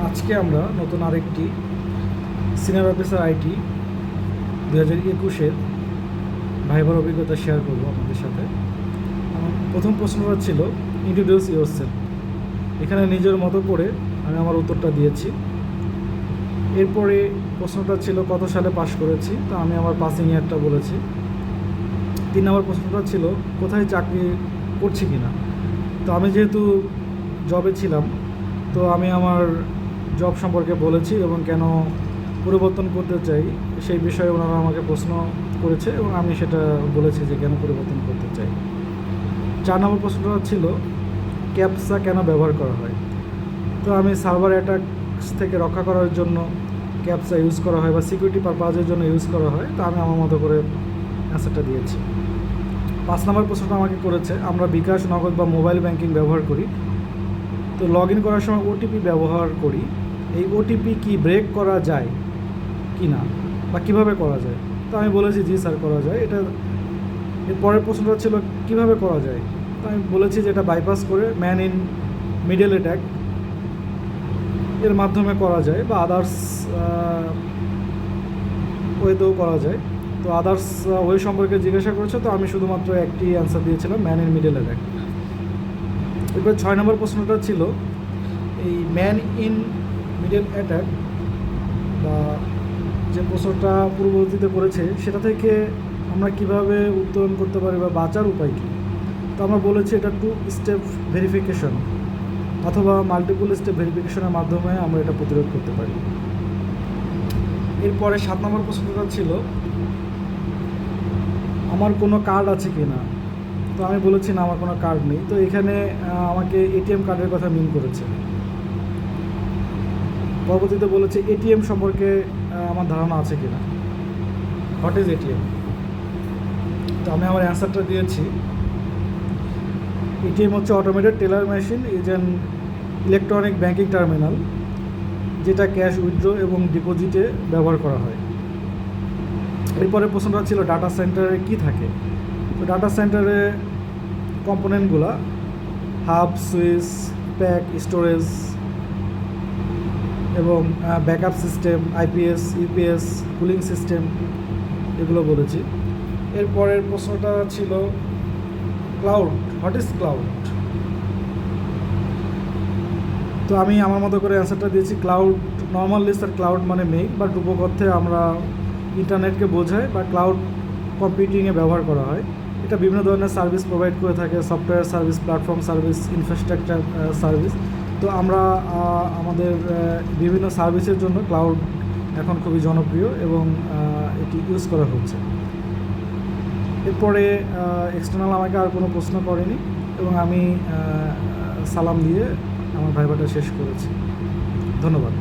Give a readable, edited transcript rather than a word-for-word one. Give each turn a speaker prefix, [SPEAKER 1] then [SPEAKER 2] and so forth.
[SPEAKER 1] আজকে আমরা নতুন আরেকটি সিনিয়র অফিসার আইটি 2021-এর ভাইবার অভিজ্ঞতা শেয়ার করব আপনাদের সাথে। আমার প্রথম প্রশ্নটা ছিল ইন্ট্রোডিউস ইয়োরসেলফ। এখানে নিজের মতো করে আমি আমার উত্তরটা দিয়েছি। এরপরে প্রশ্নটা ছিল কত সালে পাশ করেছি, তো আমি আমার পাসিং ইয়ারটা বলেছি। 3 নম্বর প্রশ্নটা ছিল কোথায় চাকরি করছি কিনা। তো আমি যেহেতু জবে ছিলাম, তো আমি আমার জব সম্পর্কে বলেছি এবং কেন পরিবর্তন করতে চাই সেই বিষয়ে ওনারা আমাকে প্রশ্ন করেছে এবং আমি সেটা বলেছি যে কেন পরিবর্তন করতে চাই। 4 নম্বর প্রশ্নটা ছিল ক্যাপসা কেন ব্যবহার করা হয়। তো আমি সার্ভার অ্যাটাকস থেকে রক্ষা করার জন্য ক্যাপসা ইউজ করা হয় বা সিকিউরিটি পারপাজের জন্য ইউজ করা হয়, তো আমি আমার মতো করে অ্যান্সারটা দিয়েছি। 5 নম্বর প্রশ্নটা আমাকে করেছে আমরা বিকাশ, নগদ বা মোবাইল ব্যাংকিং ব্যবহার করি, তো লগ ইন করার সময় ওটিপি ব্যবহার করি, এই ওটিপি কি ব্রেক করা যায় কি না বা কীভাবে করা যায়। তো আমি বলেছি জি স্যার করা যায়। এর পরের প্রশ্নটা ছিল কিভাবে করা যায়, তো আমি বলেছি যে এটা বাইপাস করে ম্যান ইন মিডল অ্যাটাক এর মাধ্যমে করা যায় বা আদার্স ওয়েতেও করা যায়। তো আদার্স ওয়ে সম্পর্কে জিজ্ঞাসা করেছে, তো আমি শুধুমাত্র একটি অ্যান্সার দিয়েছিলাম ম্যান ইন মিডল অ্যাটাক। এরপর 6 নম্বর প্রশ্নটা ছিল এই ম্যান ইন মিডল অ্যাটাক বা যে প্রশ্নটা পূর্ববর্তীতে করেছে সেটা থেকে আমরা কিভাবে উত্তরণ করতে পারি বা বাঁচার উপায় কী। তো আমরা বলেছি এটা 2 স্টেপ ভেরিফিকেশন অথবা মাল্টিপল স্টেপ ভেরিফিকেশনের মাধ্যমে আমরা এটা প্রতিরোধ করতে পারি। এরপরে 7 নম্বর প্রশ্নটা ছিল আমার কোনো কার্ড আছে কি না। তো আমি বলেছি না আমার কোনো কার্ড নেই। তো এখানে আমাকে এটিএম কার্ডের কথা মিন করেছে। পরবর্তীতে বলেছে এটিএম সম্পর্কে আমার ধারণা আছে কি না, হোয়াট ইজ এটিএম। তো আমি আমার অ্যান্সারটা দিয়েছি এটিএম হচ্ছে automated teller machine, is an electronic banking terminal যেটা ক্যাশ উইথড্র এবং ডিপোজিটে ব্যবহার করা হয়। এরপরে প্রশ্নটা ছিল ডাটা সেন্টারে কী থাকে। তো ডাটা সেন্টারে কম্পোনেন্টগুলো হাব, সুইচ, প্যাক, স্টোরেজ এবং backup system, IPS, UPS, cooling system এগুলো বলেছি। এরপরের প্রশ্নটা ছিল ক্লাউড, হোয়াট ইজ ক্লাউড। তো আমি আমার মতো করে অ্যান্সারটা দিয়েছি ক্লাউড নর্মালি স্যার ক্লাউড মানে মেঘ বা রূপক অর্থে আমরা ইন্টারনেটকে বোঝাই বা ক্লাউড কম্পিউটিংয়ে ব্যবহার করা হয়। এটা বিভিন্ন ধরনের সার্ভিস প্রোভাইড করে থাকে, software service, platform service, infrastructure service. তো আমরা আমাদের বিভিন্ন সার্ভিসের জন্য ক্লাউড এখন খুবই জনপ্রিয় এবং এটি ইউজ করা হচ্ছে। এরপরে এক্সটার্নাল আমাকে আর কোনো প্রশ্ন করেনি এবং আমি সালাম দিয়ে আমার ভাইভাটা শেষ করেছি। ধন্যবাদ।